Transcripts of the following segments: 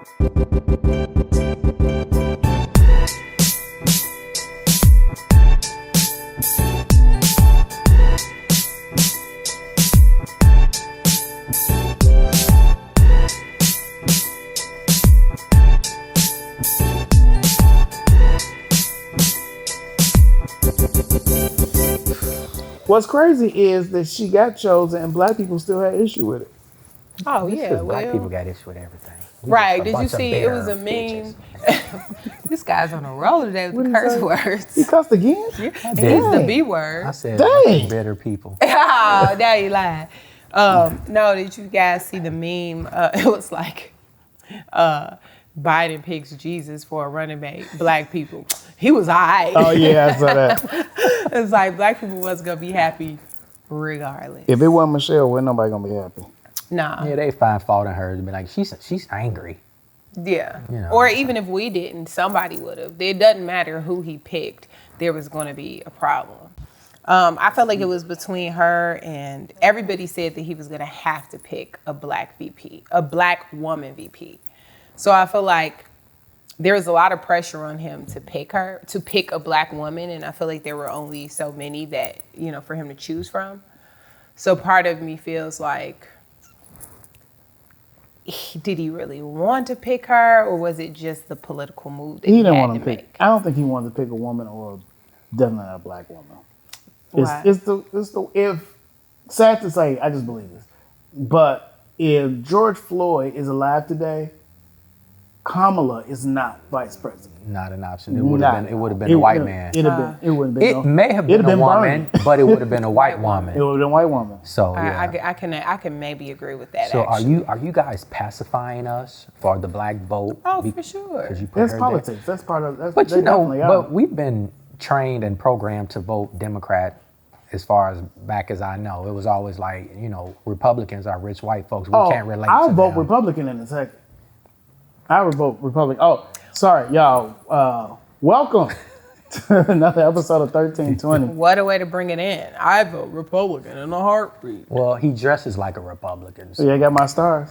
What's crazy is that she got chosen and black people still had issue with it. Oh yeah, Because black people got issue with everything. Right? Did you see? It was a meme. This guy's on a roll today with the curse words. He cussed again? He used the B word. I said, Dang. bitter people. Oh, now you lied. No, did you guys see the meme? It was like Biden picks Jesus for a running mate. Black people. He was all right. Oh, yeah, I saw that. It's like black people wasn't going to be happy regardless. If it wasn't Michelle, wasn't nobody going to be happy. Nah. Yeah, they find fault in her and be like, she's angry. Yeah. You know, or even if we didn't, somebody would have. It doesn't matter who he picked. There was going to be a problem. I felt like it was between her and everybody said that he was going to have to pick a black VP, a black woman VP. So I feel like there was a lot of pressure on him to pick a black woman. And I feel like there were only so many that, for him to choose from. So part of me feels like, did he really want to pick her, or was it just the political move that he didn't had want to to pick. make? I don't think he wanted to pick a woman or definitely not a black woman. Why? If sad to say, I just believe this, but if George Floyd is alive today, Kamala is not vice president. Not an option. It would have been a white man. It would have been. It may have been a woman, but it would have been a white woman. It would have been a white woman. So yeah. I can maybe agree with that. So actually. are you guys pacifying us for the black vote? Oh, for sure. You put That's her politics. there? That's part of. That's, But definitely are. but we've been trained and programmed to vote Democrat. As far as back as I know, it was always like, Republicans are rich white folks. We can't relate to them. I'll vote Republican in a second. I would vote Republican. Oh, sorry, y'all. Welcome to another episode of 1320. What a way to bring it in. I vote Republican in a heartbeat. Well, he dresses like a Republican. So yeah, I got my stars.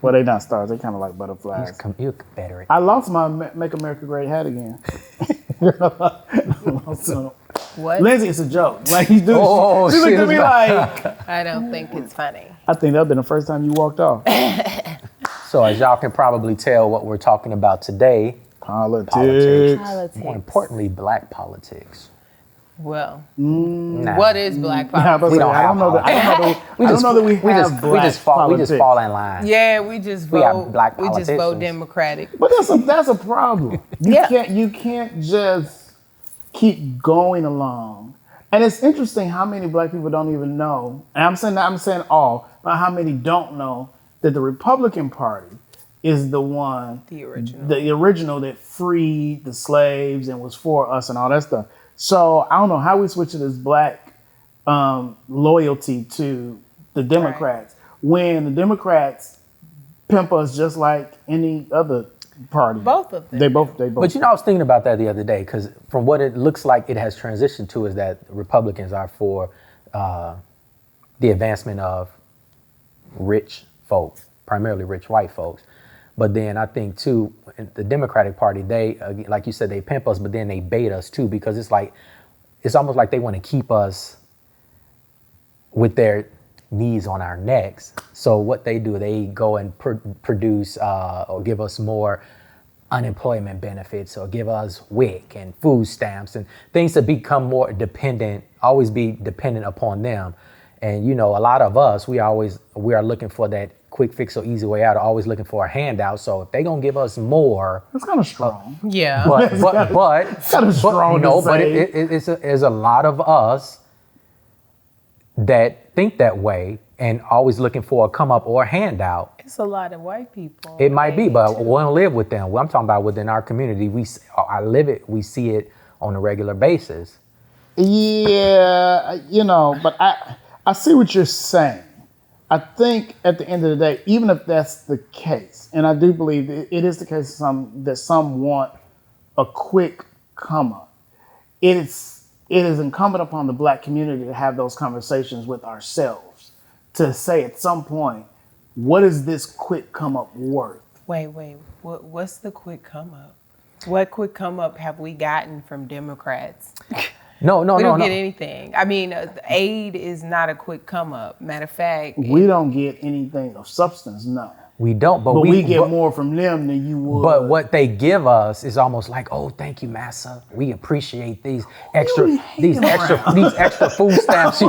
Well, they not stars. They kind of like butterflies. You're Confederate. I lost my Make America Great hat again. What? Lindsey, it's a joke. Like you do. Oh, she looked at me like. I don't think it's funny. I think that'd been the first time you walked off. So as y'all can probably tell, what we're talking about today, Politics. more importantly, black politics. Well, Nah. what is black Yeah, I politics? was like, I don't know that. I don't know that we have black we just politics. fall in line. Yeah, we just We vote. got black We just vote politicians. Democratic. But that's a problem. You can't just keep going along. And it's interesting how many black people don't even know. And I'm saying all, but how many don't know that the Republican Party is the one, The original. the original that freed the slaves and was for us and all that stuff. So I don't know how we switch to this black loyalty to the Democrats when the Democrats pimp us just like any other party. Both of them. They both. But I was thinking about that the other day, because from what it looks like it has transitioned to is that Republicans are for the advancement of rich folks, primarily rich white folks. But then I think too, the Democratic Party, they, like you said, they pimp us, but then they bait us too, because it's almost like they want to keep us with their knees on our necks. So what they do, they go and produce or give us more unemployment benefits, or give us WIC and food stamps and things to become more dependent, always be dependent upon them. And a lot of us, we are looking for that quick fix or easy way out, always looking for a handout. So if they're gonna give us more, That's kind of strong. Yeah. but kind of strong. but it's a lot of us that think that way and always looking for a come up or a handout. It's a lot of white people. It might be, but we don't live with them. What I'm talking about within our community, I live it. We see it on a regular basis. Yeah, but I see what you're saying. I think at the end of the day, even if that's the case, and I do believe it is the case that some want a quick come up, it is incumbent upon the black community to have those conversations with ourselves, to say at some point, what is this quick come up worth? Wait. What's the quick come up? What quick come up have we gotten from Democrats? No. We don't get anything. I mean, aid is not a quick come up. Matter of fact, We don't get anything of substance, no. We don't, But we get more from them than you would. But what they give us is almost like, oh, thank you, massa. We appreciate these extra food stamps.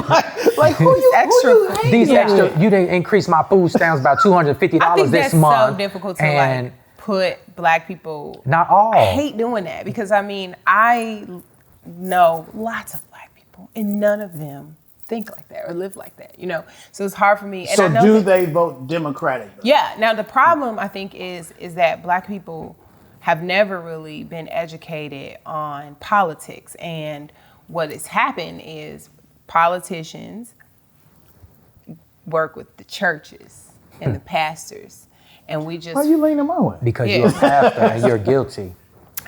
like who you extra? These extra. You didn't increase my food stamps by $250 this month. That's so difficult to put black people. Not all. I hate doing that because I know lots of black people and none of them think like that or live like that, so it's hard for me. And so I know do they vote Democratic though? Yeah. Now the problem I think is that black people have never really been educated on politics, and what has happened is politicians work with the churches and the pastors, and we just. Why are you leaning my way? Because you're a pastor and you're guilty.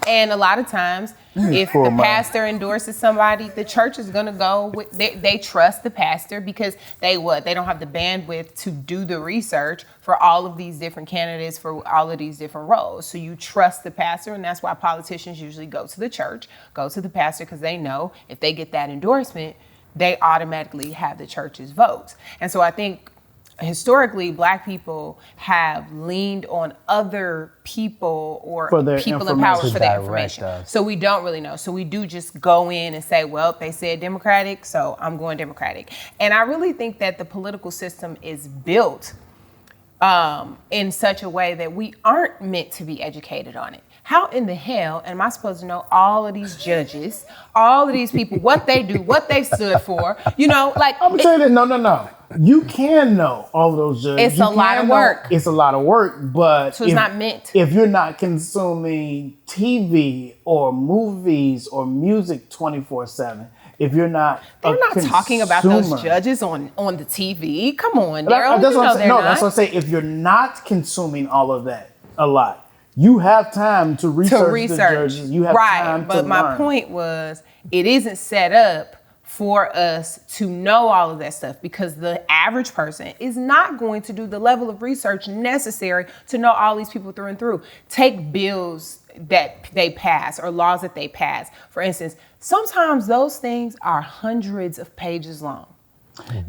And a lot of times, if the pastor endorses somebody, the church is going to go with, they trust the pastor because they don't have the bandwidth to do the research for all of these different candidates for all of these different roles. So you trust the pastor, and that's why politicians usually go to the church, go to the pastor, because they know if they get that endorsement, they automatically have the church's votes. And so I think historically, black people have leaned on other people or people in power for their information. So we don't really know. So we do just go in and say, well, they said Democratic, so I'm going Democratic. And I really think that the political system is built in such a way that we aren't meant to be educated on it. How in the hell am I supposed to know all of these judges, all of these people, what they do, what they stood for? I'm gonna tell you that no. You can know all of those judges. It's a lot of work. It's a lot of work, but so it's not meant. If you're not consuming TV or movies or music 24/7, if you're not, they're not talking about those judges on the TV. Come on, Darryl. That's what I'm saying. No, that's what I'm saying. If you're not consuming all of that a lot, you have time to research the judges. You have time to learn. But my point was, it isn't set up for us to know all of that stuff because the average person is not going to do the level of research necessary to know all these people through and through. Take bills that they pass or laws that they pass. For instance, sometimes those things are hundreds of pages long.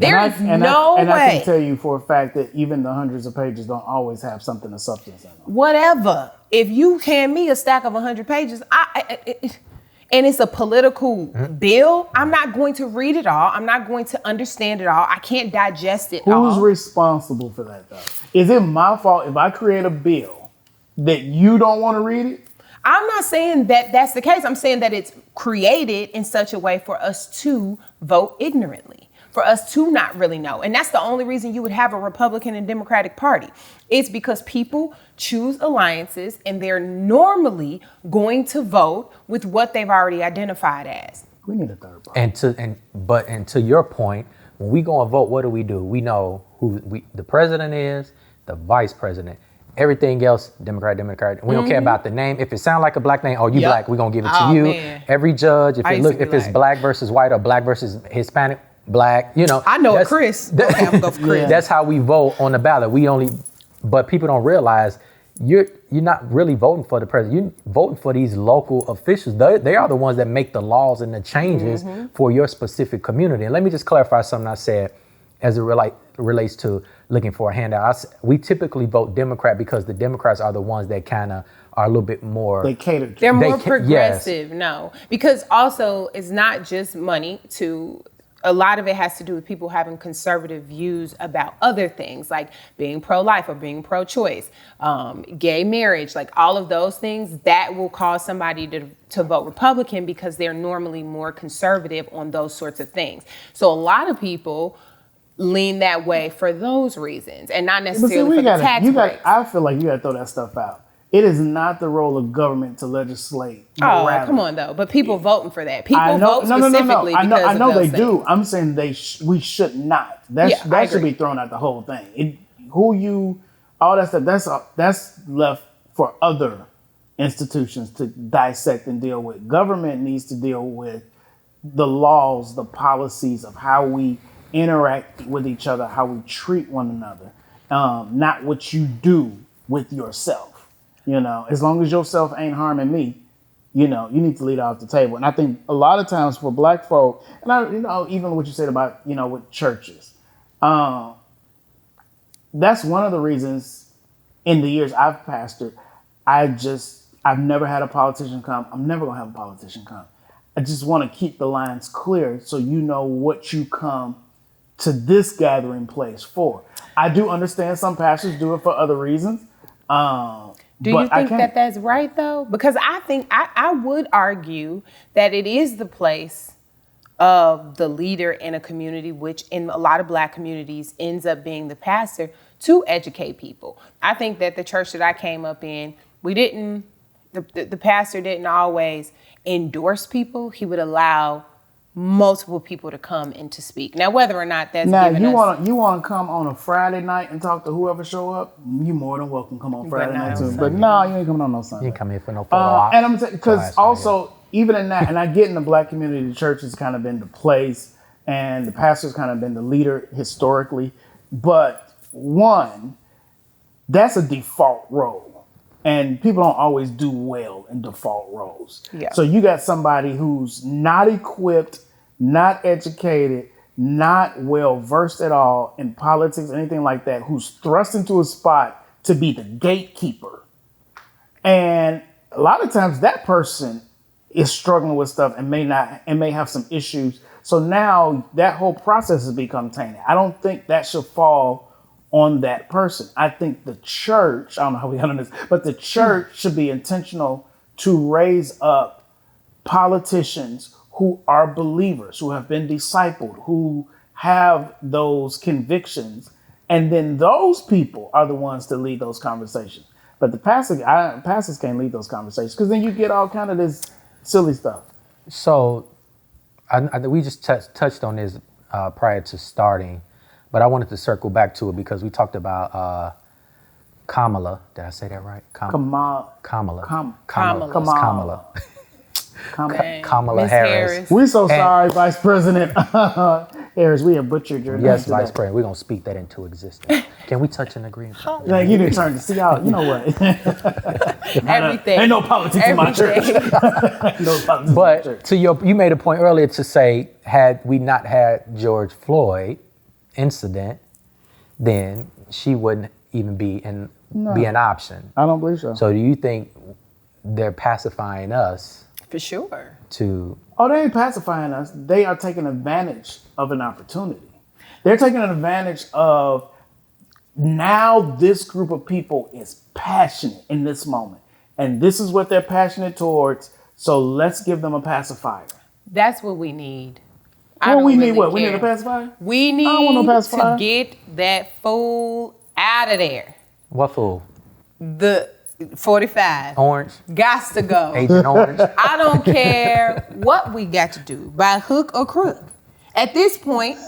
There is no way. I can tell you for a fact that even the hundreds of pages don't always have something of substance in them. Whatever. If you hand me a stack of 100 pages, and it's a political bill, I'm not going to read it all. I'm not going to understand it all. I can't digest it all. Who's responsible for that, though? Is it my fault if I create a bill that you don't want to read it? I'm not saying that that's the case. I'm saying that it's created in such a way for us to vote ignorantly, for us to not really know. And that's the only reason you would have a Republican and Democratic Party. It's because people choose alliances and they're normally going to vote with what they've already identified as. We need a third party. And to your point, when we go and vote, what do? We know who the president is, the vice president. Everything else, Democrat. We don't care about the name. If it sounds like a black name, you black, we're gonna give it to you. Man. Every judge, if it's black versus white or black versus Hispanic, black, I know Chris. Yeah. That's how we vote on the ballot. But people don't realize you're not really voting for the president. You're voting for these local officials. They are the ones that make the laws and the changes for your specific community. And let me just clarify something I said as it relates to looking for a handout. We typically vote Democrat because the Democrats are the ones that kind of are a little bit more. They cater to. They're more progressive, no. Because also it's not just money a lot of it has to do with people having conservative views about other things like being pro-life or being pro-choice, gay marriage, like all of those things that will cause somebody to vote Republican because they're normally more conservative on those sorts of things. So a lot of people lean that way for those reasons and not necessarily for the tax breaks. I feel like you got to throw that stuff out. It is not the role of government to legislate. Oh, come on, though. But people voting for that. People vote specifically because of those things. I know they do. I'm saying we should not. That should be thrown out the whole thing. All that stuff, that's left for other institutions to dissect and deal with. Government needs to deal with the laws, the policies of how we interact with each other, how we treat one another, not what you do with yourself. As long as yourself ain't harming me, you need to lead off the table. And I think a lot of times for Black folk, and even what you said about, with churches, that's one of the reasons in the years I've pastored, I've never had a politician come. I'm never going to have a politician come. I just want to keep the lines clear so you know what you come to this gathering place for. I do understand some pastors do it for other reasons. Do you think that that's right, though? Because I think I would argue that it is the place of the leader in a community, which in a lot of Black communities ends up being the pastor, to educate people. I think that the church that I came up in, the pastor didn't always endorse people. He would allow multiple people to come and to speak. Now, whether or not that's you want to come on a Friday night and talk to whoever show up, you more than welcome to come on Friday night too. But no, you ain't coming on no Sunday. You ain't coming here for no photo op. And I'm because also even in that, and I get in the Black community, the church has kind of been the place, and the pastor's kind of been the leader historically. But one, that's a default role. And people don't always do well in default roles. Yeah. So you got somebody who's not equipped, not educated, not well versed at all in politics, anything like that, who's thrust into a spot to be the gatekeeper. And a lot of times that person is struggling with stuff and may have some issues. So now that whole process has become tainted. I don't think that should fall on that person. I think the church, I don't know how we got on this, but the church should be intentional to raise up politicians who are believers, who have been discipled, who have those convictions. And then those people are the ones to lead those conversations. But the pastors can't lead those conversations because then you get all kind of this silly stuff. So we just touched on this prior to starting, but I wanted to circle back to it because we talked about KAMALA. Did I say that right? KAMALA. KAMALA Harris. We're so sorry, Vice President Harris. We have butchered your name. Yes, Vice President. We're going to speak that into existence. Can we touch an agreement? Like you didn't turn to see out. You know what? Everything. Ain't no politics in my church. No politics but in my church. to you made a point earlier to say, had we not had George Floyd incident, then she wouldn't even be an option. I don't believe so. So do you think they're pacifying us? For sure. They ain't pacifying us. They are taking advantage of an opportunity. They're taking advantage of now this group of people is passionate in this moment. And this is what they're passionate towards. So let's give them a pacifier. That's what we need. We need a pacifier? We need to get that fool out of there. What fool? The 45. Orange? Gots to go. Agent Orange? I don't care what we got to do, by hook or crook. At this point,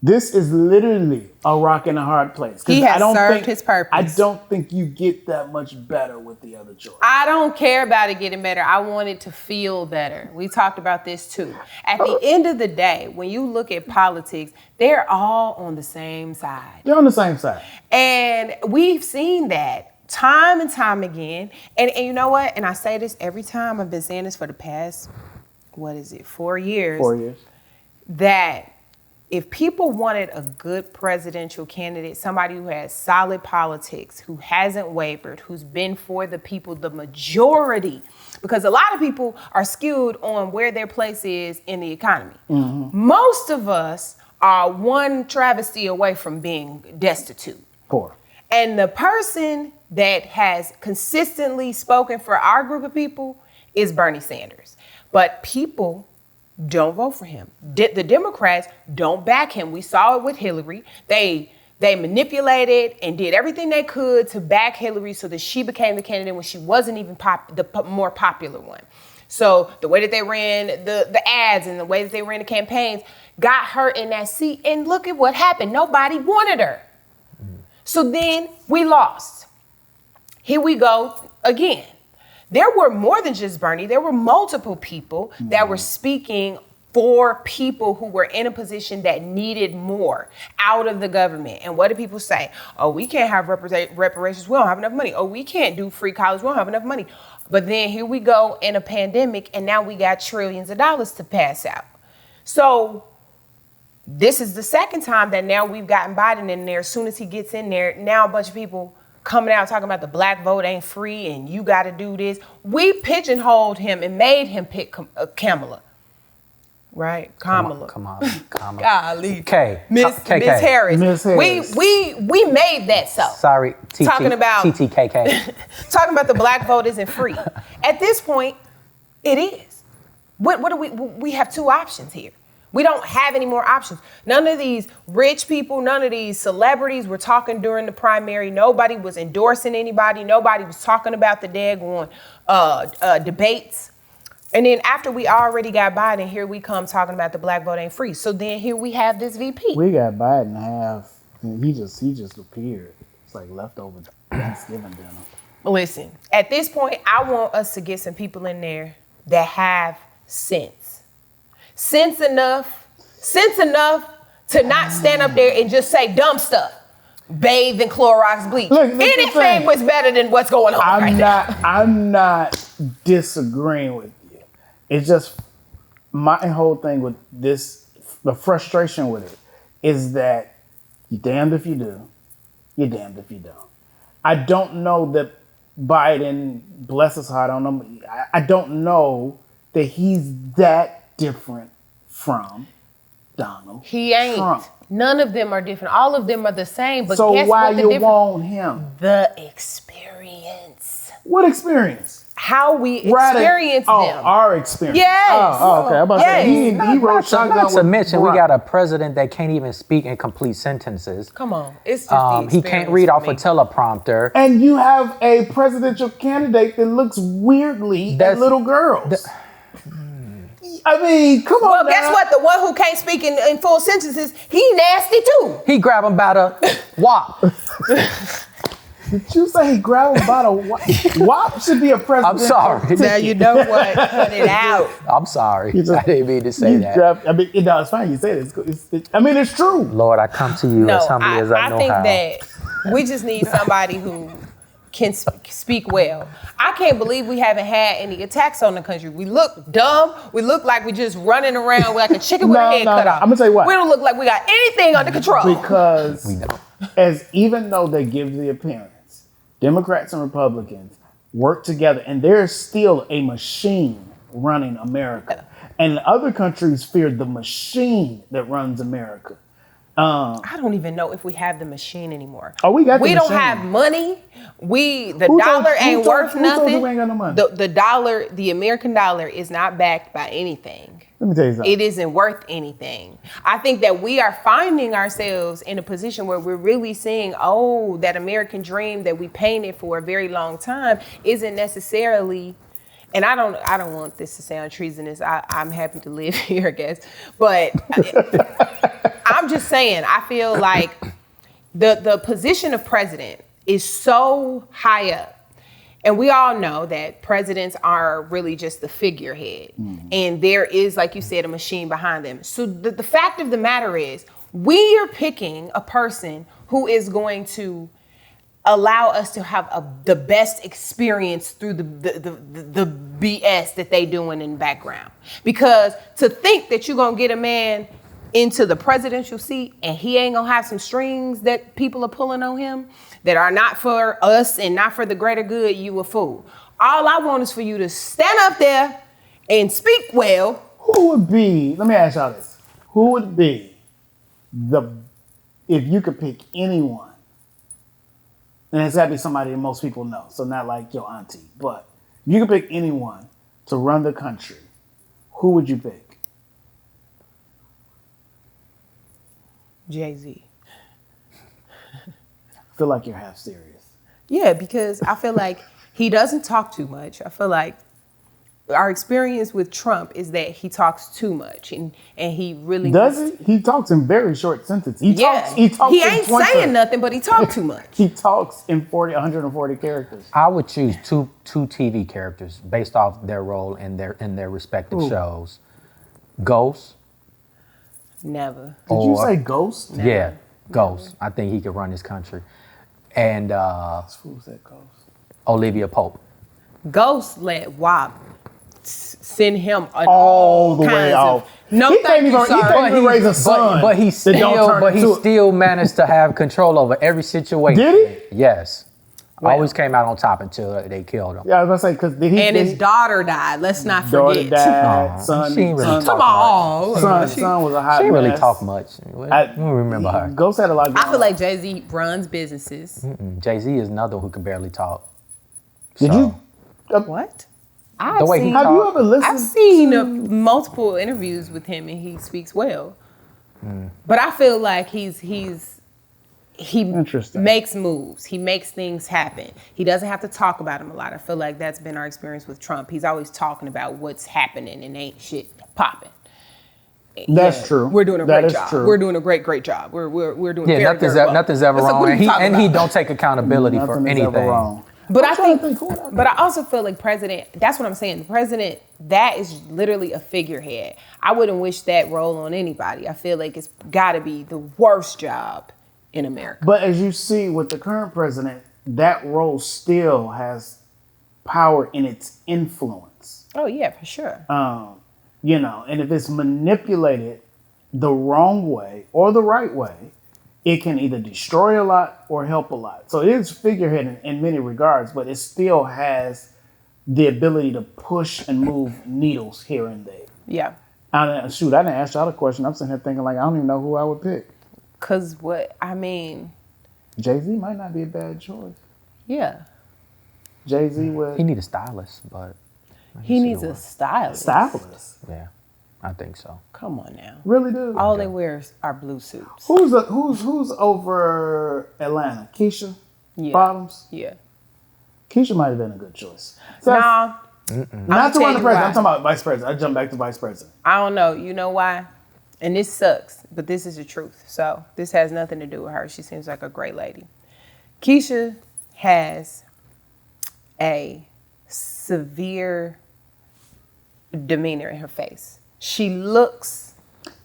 this is literally a rock and a hard place. He has served his purpose. I don't think you get that much better with the other choice. I don't care about it getting better. I want it to feel better. We talked about this too. At the end of the day, when you look at politics, they're all on the same side. They're on the same side. And we've seen that time and time again. And you know what? And I say this every time. I've been saying this for the past, 4 years? 4 years. That if people wanted a good presidential candidate, somebody who has solid politics, who hasn't wavered, who's been for the people, the majority, because a lot of people are skewed on where their place is in the economy. Mm-hmm. Most of us are one travesty away from being destitute. Poor. And the person that has consistently spoken for our group of people is Bernie Sanders. But people don't vote for him. The Democrats don't back him. We saw it with Hillary. They manipulated and did everything they could to back Hillary so that she became the candidate when she wasn't even the more popular one. So the way that they ran the ads and the way that they ran the campaigns got her in that seat. And look at what happened. Nobody wanted her. So then we lost. Here we go again. There were more than just Bernie. There were multiple people that were speaking for people who were in a position that needed more out of the government. And what do people say? Oh, we can't have reparations. We don't have enough money. Oh, we can't do free college. We don't have enough money. But then here we go in a pandemic, and now we got trillions of dollars to pass out. So this is the second time that now we've gotten Biden in there. As soon as he gets in there, now a bunch of people coming out talking about the black vote ain't free and you got to do this. We pigeonholed him and made him pick Kamala. Right, Kamala. Golly, Miss Harris. Miss Harris. We made that so. Sorry, talking about TTKK. Talking about the black vote isn't free. At this point, it is. What do we have two options here. We don't have any more options. None of these rich people, none of these celebrities were talking during the primary. Nobody was endorsing anybody. Nobody was talking about the daggone debates. And then after we already got Biden, here we come talking about the black vote ain't free. So then here we have this VP. We got Biden half, and he just appeared. It's like leftover Thanksgiving dinner. Listen, at this point, I want us to get some people in there that have sense. Sense enough to not stand up there and just say dumb stuff. Bathe in Clorox bleach. Look, anything was better than what's going on I'm not disagreeing with you. It's just my whole thing with this, the frustration with it is that you're damned if you do, you're damned if you don't. I don't know that Biden, bless his heart, I don't know that he's that different from Donald He ain't. Trump. None of them are different. All of them are the same. But So guess why what the you difference? want him? The experience. What experience? How we experience them. Our experience. Yes. Oh, okay. I'm about to say, he wrote shotgun Not to with mention, Barack. we got a president that can't even speak in complete sentences. Come on. It's just the He can't read off a teleprompter. And you have a presidential candidate that looks weirdly at little girls. I mean, come on. Well, now. guess what? The one who can't speak in full sentences, he nasty too. He grabbed him by the wop. Did you say he grabbed him by the WAP? WAP should be a president. I'm sorry. Now you know what? Cut it out. I'm sorry. I didn't mean to say that. I mean, it's fine. You said it. I mean, it's true. Lord, I come to you as humbly as I know think how. that we just need somebody who can speak well. I can't believe we haven't had any attacks on the country. We look dumb. We look like we just running around like a chicken with a head cut off. I'm gonna tell you what. We don't look like we got anything under control. Because We don't. even though they give the appearance, Democrats and Republicans work together, and there's still a machine running America. And other countries fear the machine that runs America. I don't even know if we have the machine anymore. Oh, we got the We don't machine. have money. The Who dollar told- ain't who told- worth who told nothing. you we ain't got no money? The dollar, the American dollar, is not backed by anything. Let me tell you something. It isn't worth anything. I think that we are finding ourselves in a position where we're really seeing, oh, that American dream that we painted for a very long time isn't necessarily. And I don't want this to sound treasonous. I'm happy to live here, I guess. But I'm just saying, I feel like the position of president is so high up. And we all know that presidents are really just the figurehead. Mm-hmm. And there is, like you said, a machine behind them. So the fact of the matter is, we are picking a person who is going to allow us to have the best experience through the BS that they doing in the background. Because to think that you're going to get a man into the presidential seat and he ain't going to have some strings that people are pulling on him that are not for us and not for the greater good, you a fool. All I want is for you to stand up there and speak well. Who would be, let me ask y'all this, who would be if you could pick anyone, and it's got to be somebody that most people know, so not like your auntie, but if you could pick anyone to run the country, who would you pick? Jay-Z. I feel like you're half serious. Yeah, because I feel like he doesn't talk too much. I feel like our experience with Trump is that he talks too much, and he really does he? He talks in very short sentences. He ain't saying nothing, but he talks too much. He talks in 140 characters. I would choose two TV characters based off their role in their respective shows. Ghost. Never. Did you say Ghost? Yeah, Ghost. I think he could run this country. And Who said Ghost? Olivia Pope. Ghost let WAP send him an All the way kinds off. of. No, He thank you, can't sir. even raise a son. But he that don't turn into a- still managed to have control over every situation. Did he? Yes. Well. Always came out on top until they killed him. Yeah, I was gonna say because did he? And did his daughter died. Let's not daughter forget. died. Son, She ain't really son, talk son was a hot She didn't really mess. talk much. I don't remember her. Ghost had a lot. I feel like Jay-Z runs businesses. Jay-Z is another who can barely talk. Did So, you? What? The way he Have you ever listened? I've seen multiple interviews with him, and he speaks well. But I feel like he Interesting. makes moves. He makes things happen. He doesn't have to talk about them a lot. I feel like that's been our experience with Trump. He's always talking about what's happening and ain't shit popping. That's true. We're doing a That great is job. true. We're doing a great job. We're doing yeah, very, nothing's very well. nothing's ever It's like, wrong, what are and you he talking and he about? don't take accountability for Nothing is ever anything. wrong. But I'm I trying to think, who would I but I also feel like president. That's what I'm saying. The president, that is literally a figurehead. I wouldn't wish that role on anybody. I feel like it's got to be the worst job in America. But as you see with the current president, that role still has power in its influence. Oh yeah, for sure. You know, and if it's manipulated the wrong way or the right way, it can either destroy a lot or help a lot. So it is figurehead in many regards, but it still has the ability to push and move needles here and there. Yeah. Shoot, I didn't ask y'all the question. I'm sitting here thinking like, I don't even know who I would pick. Cause what I mean, Jay-Z might not be a bad choice. yeah. Jay-Z would. He need a stylist, but He needs a stylist. Stylist. yeah, I think so. Come on now. Really do. All they wear are blue suits. Who's over Atlanta? Keisha Yeah. Bottoms? Yeah. Keisha might have been a good choice. So Nah. not to tell run the you president. why. I'm talking about vice president. I jump back to vice president. I don't know. You know why? And this sucks, but this is the truth. So this has nothing to do with her. She seems like a great lady. Keisha has a severe demeanor in her face. She looks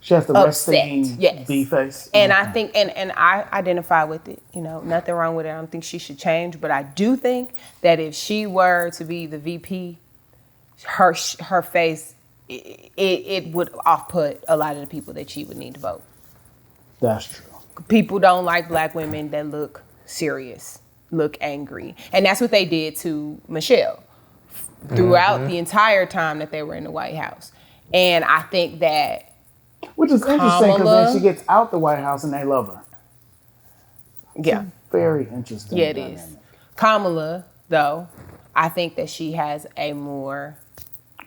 She has the upset. resting Yes. B face. And I think, and I identify with it. You know, nothing wrong with it. I don't think she should change. But I do think that if she were to be the VP, her face, it would off-put a lot of the people that she would need to vote. That's true. People don't like black women that look serious, look angry. And that's what they did to Michelle throughout the entire time that they were in the White House. And I think that Which is interesting because Kamala- then she gets out the White House and they love her. yeah. Very interesting. Yeah, it dynamic. is. Kamala, though, I think that she has a more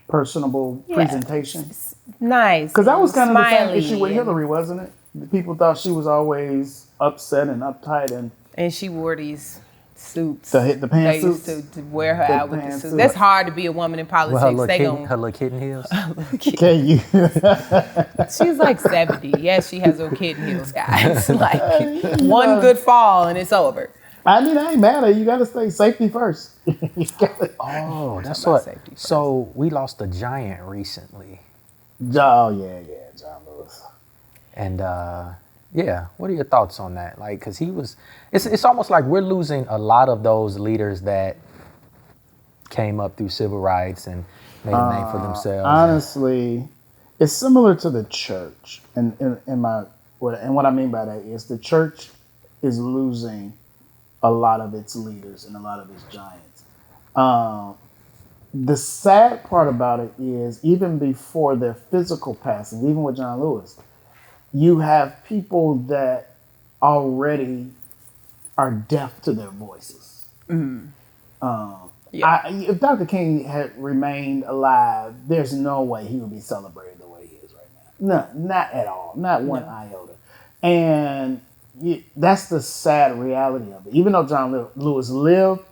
Personable presentation. nice. Because that was kind of the same smiley issue with and- Hillary, wasn't it? The people thought she was always upset and uptight and And she wore these suits. the They pantsuits. used to wear her The out with the suit. pantsuits. That's hard to be a woman in politics. Her little kitten heels. Can you? She's like 70. Yes, she has those kitten heels, guys. Like one good fall and it's over. I mean, I ain't mad at you. You got to stay safety first. You gotta- Oh, that's about what. safety first. So we lost a giant recently, Oh, yeah, John Lewis. and yeah, what are your thoughts on that? Like, cause he was. It's almost like we're losing a lot of those leaders that came up through civil rights and made a name for themselves. Honestly, it's similar to the church. And what I mean by that is the church is losing a lot of its leaders and a lot of its giants. The sad part about it is even before their physical passing, even with John Lewis, you have people that already are deaf to their voices. If Dr. King had remained alive, there's no way he would be celebrated the way he is right now. No, not at all. Not one iota. And that's the sad reality of it. Even though John Lewis lived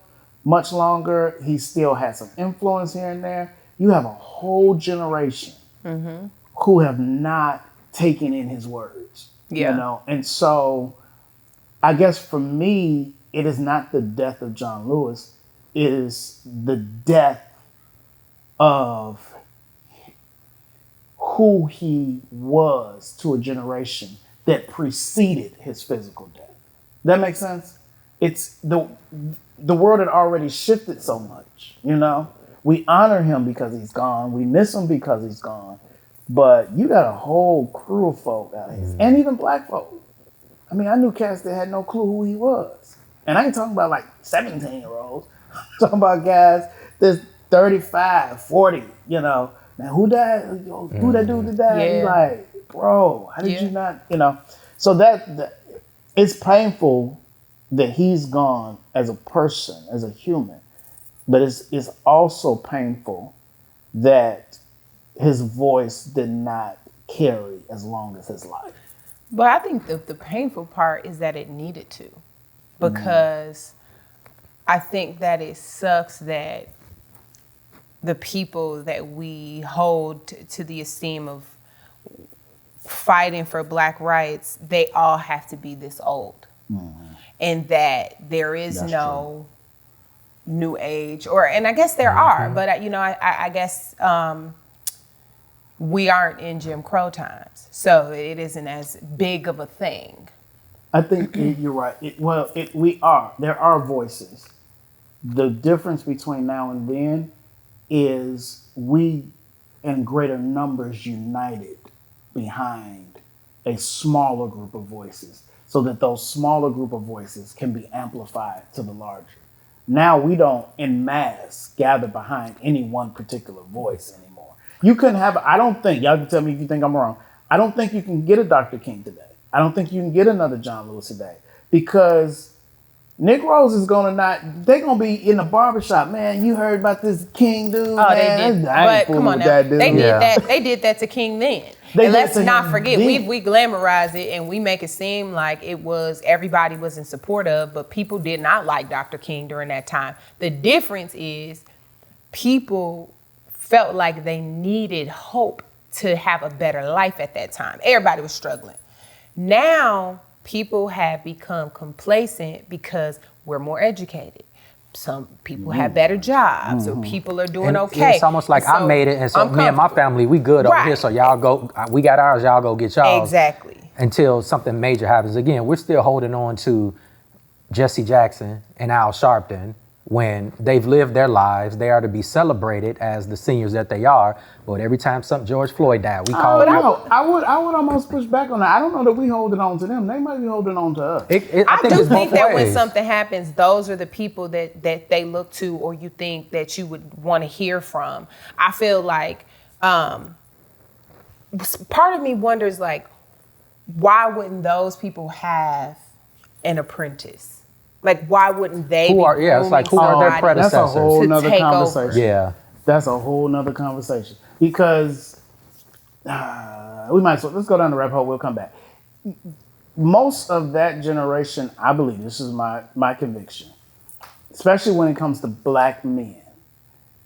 much longer, he still had some influence here and there. You have a whole generation who have not taken in his words. Yeah. You know? And so I guess for me, it is not the death of John Lewis. It is the death of who he was to a generation that preceded his physical death. That makes sense? It's the world had already shifted so much, you know? We honor him because he's gone. We miss him because he's gone. But you got a whole crew of folk out here, and even black folk. I mean, I knew cats that had no clue who he was. And I ain't talking about like 17-year-olds. I'm talking about guys that's 35, 40, you know. Now, who died? Who that dude that died? Yeah. You like, bro, how did you not, you know? So that it's painful that he's gone as a person, as a human. But it's also painful that his voice did not carry as long as his life. But I think the painful part is that it needed to. Because I think that it sucks that the people that we hold to the esteem of fighting for black rights, they all have to be this old. And that there is That's no new age, and I guess there are, but I guess we aren't in Jim Crow times, so it isn't as big of a thing. I think you're right. We are. There are voices. The difference between now and then is we, in greater numbers, united behind a smaller group of voices, so that those smaller group of voices can be amplified to the larger. Now we don't, en masse, gather behind any one particular voice anymore. You couldn't have, I don't think, y'all can tell me if you think I'm wrong, I don't think you can get a Dr. King today. I don't think you can get another John Lewis today, because Negroes is they're gonna be in the barbershop. Man, you heard about this King dude? Oh, man, they did. I ain't But come on fooling with now, that dude. they did that. They did that to King then. And let's not forget, we glamorize it and we make it seem like everybody was in support of, but people did not like Dr. King during that time. The difference is people felt like they needed hope to have a better life at that time. Everybody was struggling. Now people have become complacent because we're more educated. Some people have better jobs, or people are doing okay. It's almost like I made it, and so me and my family, we good over here. So y'all go, we got ours, y'all go get y'all. Exactly. Until something major happens. Again, we're still holding on to Jesse Jackson and Al Sharpton when they've lived their lives. They are to be celebrated as the seniors that they are. But every time George Floyd died, we call it. I would almost push back on that. I don't know that we holding on to them. They might be holding on to us. I do think that when ways. something happens, those are the people that they look to, or you think that you would want to hear from. I feel like part of me wonders, like, why wouldn't those people have an apprentice? Like, why wouldn't they? Who are their predecessors? That's a whole nother conversation. Over. Yeah, that's a whole nother conversation, because we might as well, let's go down the rabbit hole. We'll come back. Most of that generation, I believe, this is my conviction, especially when it comes to black men,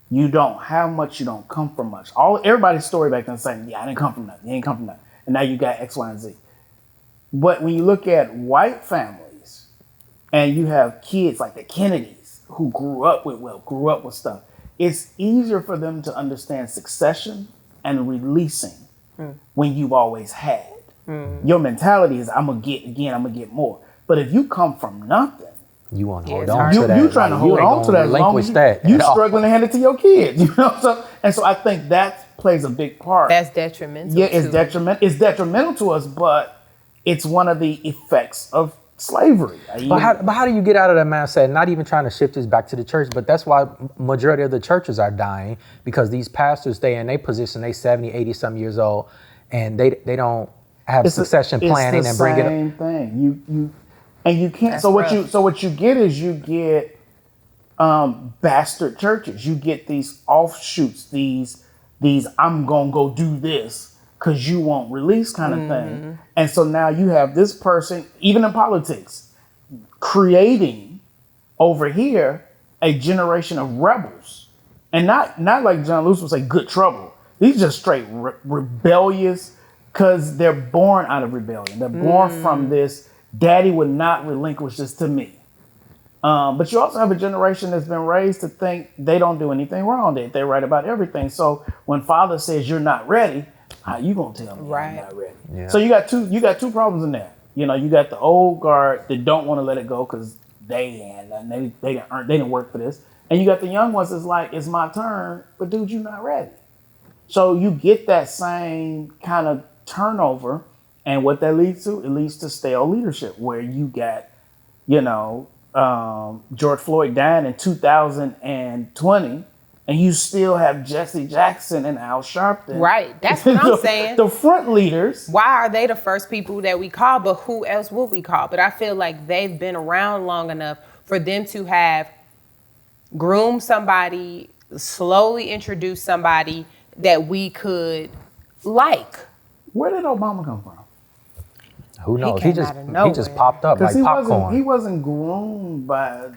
you don't have much, you don't come from much. Everybody's story back then saying, yeah, I didn't come from nothing, you ain't come from nothing, and now you got X, Y, and Z. But when you look at white families, and you have kids like the Kennedys who grew up with stuff, it's easier for them to understand succession and releasing when you've always had. Your mentality is, I'm going to get again, I'm going to get more. But if you come from nothing, you want to hold on to that. You trying to hold on to that as long as you struggling to hand it to your kids. You know, so I think that plays a big part. That's detrimental. Yeah, it's detrimental. It's detrimental to us, but it's one of the effects of slavery. But how do you get out of that mindset? Not even trying to shift this back to the church, but that's why majority of the churches are dying, because these pastors stay in their position. They 70, 80 some years old, and they don't have succession planning and bring it up. It's the same thing. You can't. So what you get is you get bastard churches. You get these offshoots. These I'm gonna go do this because you won't release kind of thing. And so now you have this person, even in politics, creating over here a generation of rebels. And not like John Lewis would say, good trouble. These are just straight rebellious, because they're born out of rebellion. They're born from this, daddy would not relinquish this to me. But you also have a generation that's been raised to think they don't do anything wrong, that they're right about everything. So when father says you're not ready, How you gonna tell me Right. I'm not ready? Yeah. So you got two problems in there. You know, you got the old guard that don't want to let it go because they didn't work for this, and you got the young ones that's like, it's my turn, but dude, you're not ready. So you get that same kind of turnover, and what that leads to, it leads to stale leadership, where you got, you know, George Floyd dying in 2020, and you still have Jesse Jackson and Al Sharpton. Right. That's what I'm saying. The front leaders. Why are they the first people that we call? But who else would we call? But I feel like they've been around long enough for them to have groomed somebody, slowly introduced somebody that we could like. Where did Obama come from? Who knows? came He just out of nowhere. popped up like popcorn. He wasn't groomed by.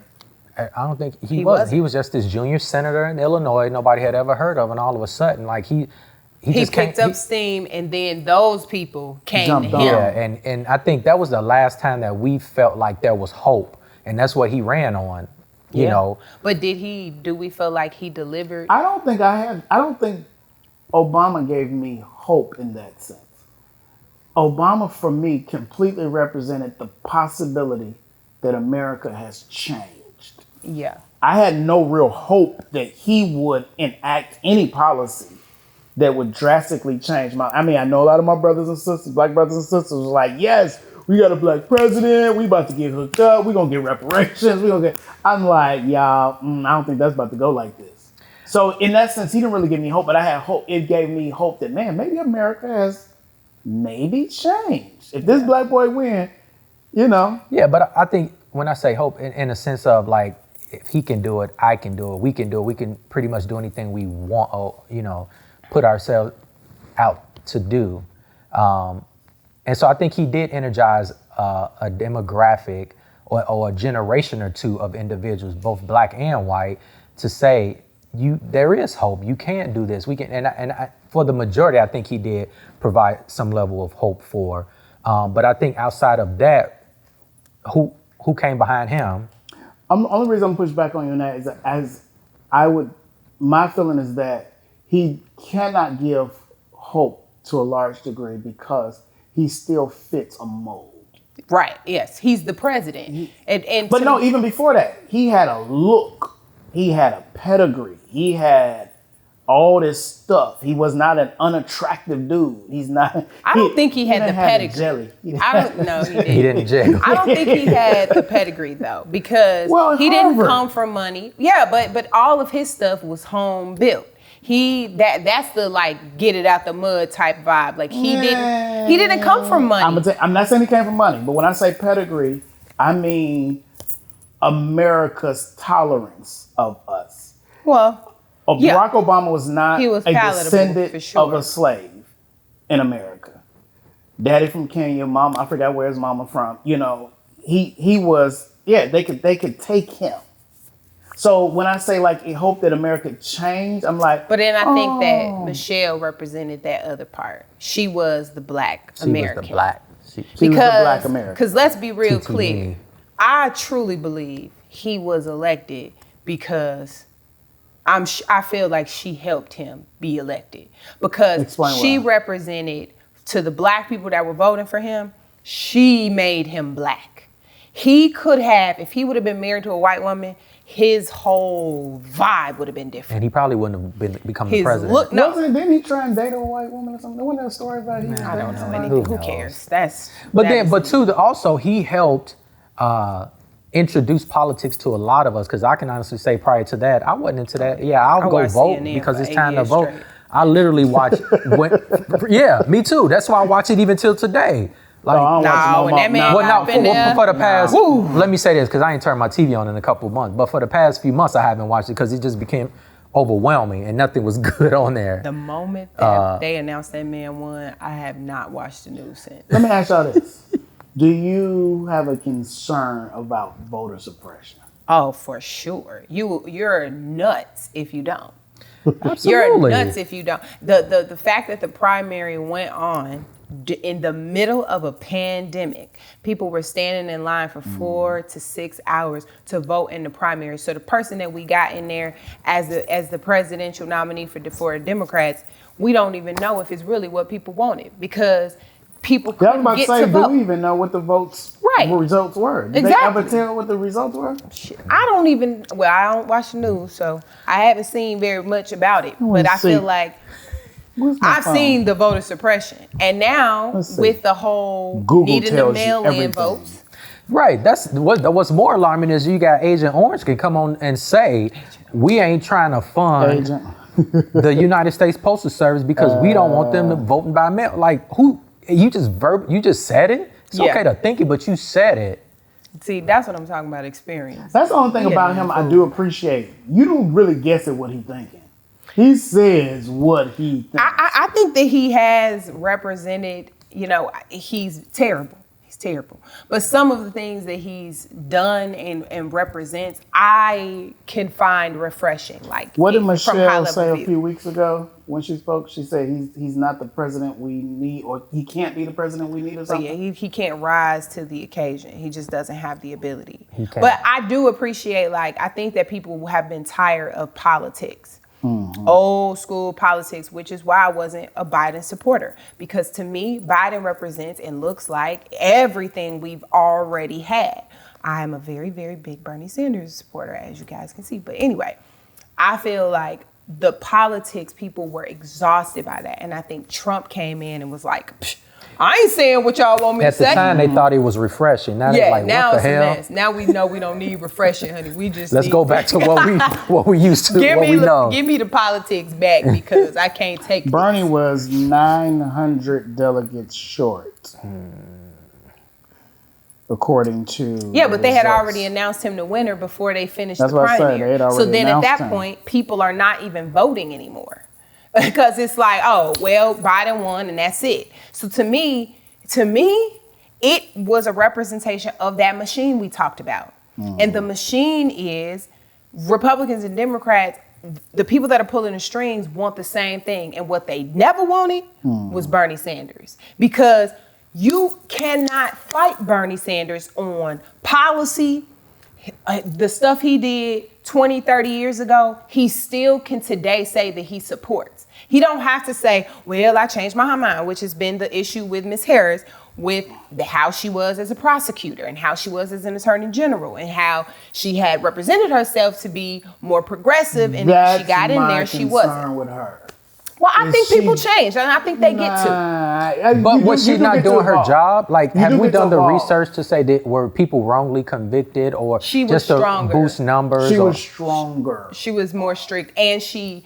I don't think he wasn't. was. He was just this junior senator in Illinois nobody had ever heard of, and all of a sudden, like he just picked up steam, and then those people came Jumped to on. him. Yeah, and I think that was the last time that we felt like there was hope, and that's what he ran on. You know, But do we feel like he delivered? I don't think Obama gave me hope in that sense. Obama, for me, completely represented the possibility that America has changed. Yeah. I had no real hope that he would enact any policy that would drastically change I know a lot of my brothers and sisters, black brothers and sisters, was like, yes, we got a black president, we about to get hooked up, we gonna get reparations, I'm like, y'all, I don't think that's about to go like this. So in that sense, he didn't really give me hope, but I had hope. It gave me hope that, man, maybe America has maybe changed. If this black boy win, you know. Yeah, but I think when I say hope, in a sense of like, if he can do it, I can do it, we can do it, we can pretty much do anything we want, or, you know, put ourselves out to do. And so I think he did energize a demographic or a generation or two of individuals, both black and white, to say, there is hope. You can do this. We can, and for the majority, I think he did provide some level of hope for. But I think outside of that, who came behind him? The only reason I'm push back on you on that is my feeling is that he cannot give hope to a large degree because he still fits a mold. Right. Yes. He's the president. But no, even before that, he had a look. He had a pedigree. He had all this stuff. He was not an unattractive dude. He's not. I don't think he had the pedigree. Jelly. I don't know. He didn't. He didn't jail. I don't think he had the pedigree though, because he didn't come from money. Yeah, but all of his stuff was home built. That's the like get it out the mud type vibe. Like he didn't come from money. I'm not saying he came from money, but when I say pedigree, I mean America's tolerance of us. Well, yeah. Barack Obama was not He was a palatable, descendant for sure. of a slave in America. Daddy from Kenya, mom, I forgot where his mama from. You know, he was, they could take him. So when I say like, I hope that America changed, I'm like, but then I think that Michelle represented that other part. She was the black American. Was the black. She was the black American. Because let's be real TTV. clear. I truly believe he was elected because I feel like she helped him be elected. Because she represented, to the black people that were voting for him, she made him black. He could have, if he would have been married to a white woman, his whole vibe would have been different. And he probably wouldn't have become the president. Didn't he try and date a white woman or something? Wasn't there a story about him? I don't know anything. Who cares? Also he helped introduce politics to a lot of us, because I can honestly say prior to that, I wasn't into that. Yeah, I'll go vote because it's time to vote. Straight. I literally watch. Me too. That's why I watch it even till today. Like, when that man got in there. For the past, let me say this, because I ain't turned my TV on in a couple of months, but for the past few months, I haven't watched it because it just became overwhelming and nothing was good on there. The moment that they announced that man won, I have not watched the news since. Let me ask y'all this. Do you have a concern about voter suppression? Oh, for sure. You're nuts if you don't. Absolutely. You're nuts if you don't. The fact that the primary went on in the middle of a pandemic, people were standing in line for 4 to 6 hours to vote in the primary. So the person that we got in there as the presidential nominee for the Democrats, we don't even know if it's really what people wanted, because people couldn't get to vote. Do we even know what the results were? Did they ever tell what the results were? I don't watch the news, so I haven't seen very much about it. But I feel like I've seen the voter suppression. And now with the whole Google needing to mail in votes. Right. That's what's more alarming is you got Agent Orange can come on and say, we ain't trying to fund the United States Postal Service because we don't want them to vote by mail. Like, who? You just said it? It's okay to think it, but you said it. See, that's what I'm talking about, experience. That's the only thing about him I do appreciate. You don't really guess at what he's thinking. He says what he thinks. I think that he has represented, he's terrible. He's terrible. But some of the things that he's done and represents, I can find refreshing. Like, what did Michelle say a few weeks ago when she spoke? She said he's not the president we need, or he can't be the president we need, or something. So yeah, he can't rise to the occasion. He just doesn't have the ability. But I do appreciate, I think that people have been tired of politics. Mm-hmm. Old school politics, which is why I wasn't a Biden supporter, because to me, Biden represents and looks like everything we've already had. I am a very, very big Bernie Sanders supporter, as you guys can see. But anyway, I feel like the politics, people were exhausted by that. And I think Trump came in and was like, I ain't saying what y'all want me to say. At the time, they thought it was refreshing. Now they're like, now what the hell? A mess. Now we know we don't need refreshing, honey. We just Let's go back to what we used to, what we know. Give me the politics back, because I can't take Bernie was 900 delegates short, according to but they had already announced him the winner before they finished the primary. So then at that point, people are not even voting anymore. Because it's like, oh, well, Biden won and that's it. So to me, it was a representation of that machine we talked about. And the machine is Republicans and Democrats, the people that are pulling the strings want the same thing. And what they never wanted was Bernie Sanders. Because you cannot fight Bernie Sanders on policy. The stuff he did 20, 30 years ago, he still can today say that he supports. He don't have to say, well, I changed my mind, which has been the issue with Ms. Harris, with how she was as a prosecutor and how she was as an attorney general and how she had represented herself to be more progressive. And when she got in there, she wasn't. With her. Well, I think people change, and I think they get to. But was she not doing her job? Like, have we done the research to say that were people wrongly convicted, or she was just stronger. To boost numbers? She was stronger. She was more strict, and she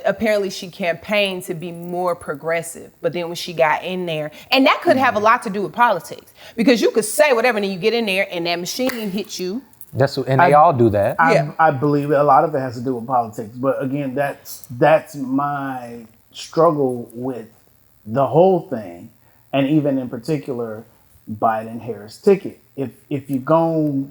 apparently she campaigned to be more progressive. But then when she got in there, and that could have a lot to do with politics, because you could say whatever, and then you get in there, and that machine hits you. They all do that. I believe a lot of it has to do with politics. But again, that's my struggle with the whole thing, and even in particular, Biden-Harris ticket. If you go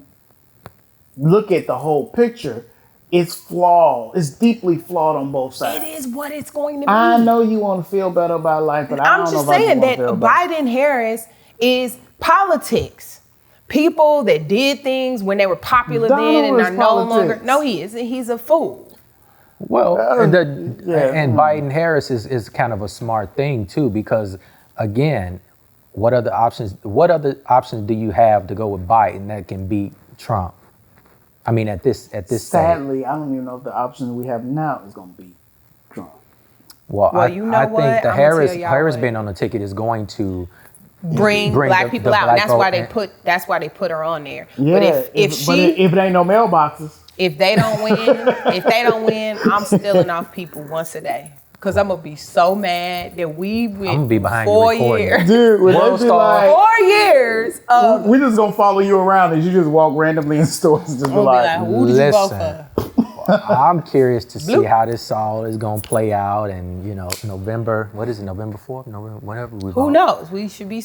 look at the whole picture, it's flawed. It's deeply flawed on both sides. It is what it's going to be. I know you want to feel better about life, but I don't know if I I'm just saying that Biden-Harris is politics. People that did things when they were popular then and are no longer. No, he isn't. He's a fool. Well, and Biden-Harris is kind of a smart thing too, because again, what other options do you have to go with Biden that can beat Trump? I mean, at this sadly, stage. I don't even know if the option we have now is going to beat Trump. Well, I think the Harris being on the ticket is going to bring black people out. And that's why they put her on there. Yeah, but if it ain't no mailboxes. If they don't win, I'm stealing off people once a day. Because I'm going to be so mad that we went I'm gonna be behind 4 years. Dude, when they be like, 4 years of... We just going to follow you around and you just walk randomly in stores and just be like, who did you vote for? I'm curious to see how this all is going to play out. And, November, what is it, November 4th? November, whenever we vote. Who knows? We should be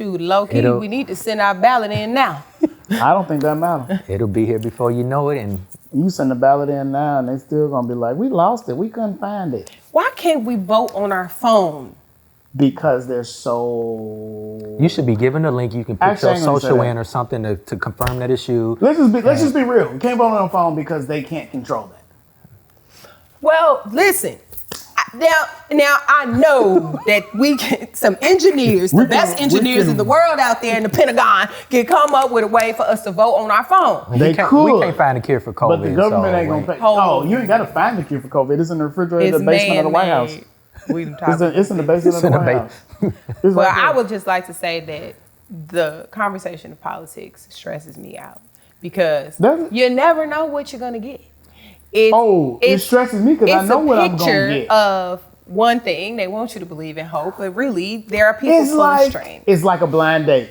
low-key. We need to send our ballot in now. I don't think that matters. It'll be here before you know it. And you send the ballot in now and they still going to be like, we lost it. We couldn't find it. Why can't we vote on our phone? because they're so. You should be given a link. You can put Actually, I your ain't gonna say social that. in or something to confirm that it's you. Let's just be real. We can't vote on the phone because they can't control that. Well, listen. Now I know that we can, some engineers, the best engineers in the world out there in the Pentagon, can come up with a way for us to vote on our phone. They could. We can't find a cure for COVID. But the government so ain't gonna pay. Hold Oh, on. you ain't gotta find the cure for COVID. It's in the refrigerator, the basement of the White House. It's in the basement of the White House. It's Well, right there. I would just like to say that the conversation of politics stresses me out because Does it? you never know what you're gonna get. It stresses me because I know what I'm It's a gonna picture get. of one thing. They want you to believe in hope, but really there are people pulling strings. It's like a blind date.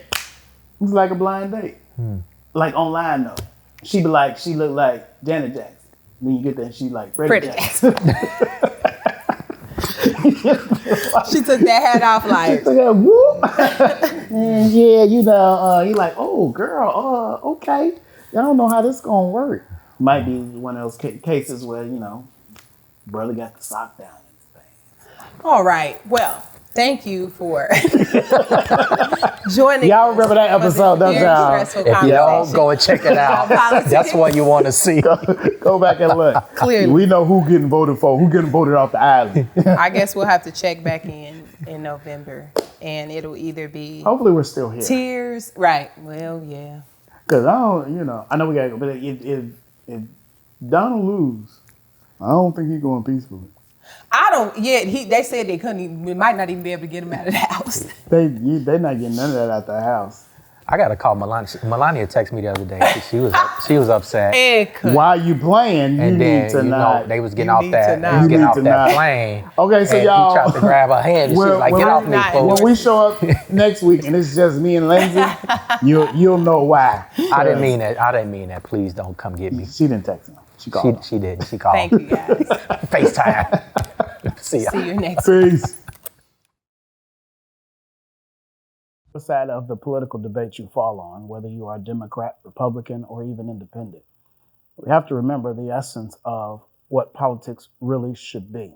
It's like a blind date. Like online though. She look like Janet Jackson. Then you get there and she like Freddie Jackson. She took that hat off like, Yeah, whoop. Yeah, you know, you like, oh girl, okay. I don't know how this gonna work. Might be one of those cases where, you know, brother got the sock down. all right, well, thank you for joining Y'all us remember that for this episode, don't very y'all? stressful If y'all conversation. go and check it out, Politics. that's what you want to see. Go back and look. Clearly. We know who getting voted for, who getting voted off the island. I guess we'll have to check back in November, and it'll either be Hopefully we're still here. tears. Right. Well, yeah. Because I don't, you know, I know we gotta go, but if Donald lose, I don't think he's going peacefully. I don't yet. They said they couldn't even, we might not even be able to get him out of the house. They're not getting none of that out the house. I got to call Melania. Melania texted me the other day. She was upset. It could. While you playing, you And then, need to you know, not. they was getting You off need that. to They not. was You getting need off to that not. plane. Okay, so and y'all. he tried to grab her hand. And she was like, "Get off me, not- fool." When we show up next week and it's just me and Lindsay, you'll know why. I didn't mean that. I didn't mean that. Please don't come get me. She didn't text him. She called him. She did. She called. Thank you guys. FaceTime. See ya. See you next. Peace. What side of the political debate you fall on, whether you are Democrat, Republican, or even independent. We have to remember the essence of what politics really should be.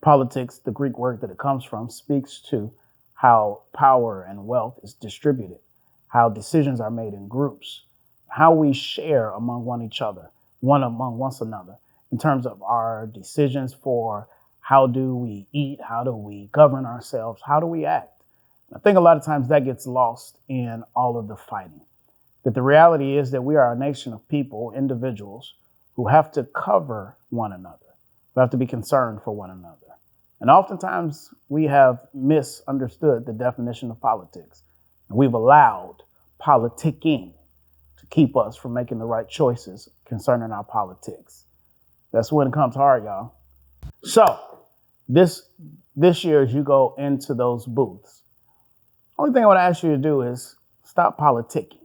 Politics, the Greek word that it comes from, speaks to how power and wealth is distributed, how decisions are made in groups, how we share among one another, in terms of our decisions for how do we eat, how do we govern ourselves, how do we act. I think a lot of times that gets lost in all of the fighting. That the reality is that we are a nation of people, individuals, who have to cover one another, who have to be concerned for one another. And oftentimes we have misunderstood the definition of politics. And we've allowed politicking to keep us from making the right choices concerning our politics. That's when it comes hard, y'all. So this year, as you go into those booths, only thing I want to ask you to do is stop politicking.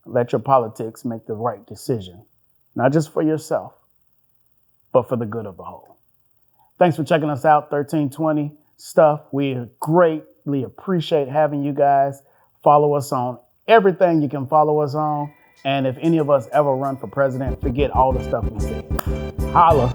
Let your politics make the right decision, not just for yourself, but for the good of the whole. Thanks for checking us out, 1320 Stuff. We greatly appreciate having you guys. Follow us on everything you can follow us on. And if any of us ever run for president, forget all the stuff we said. Holla.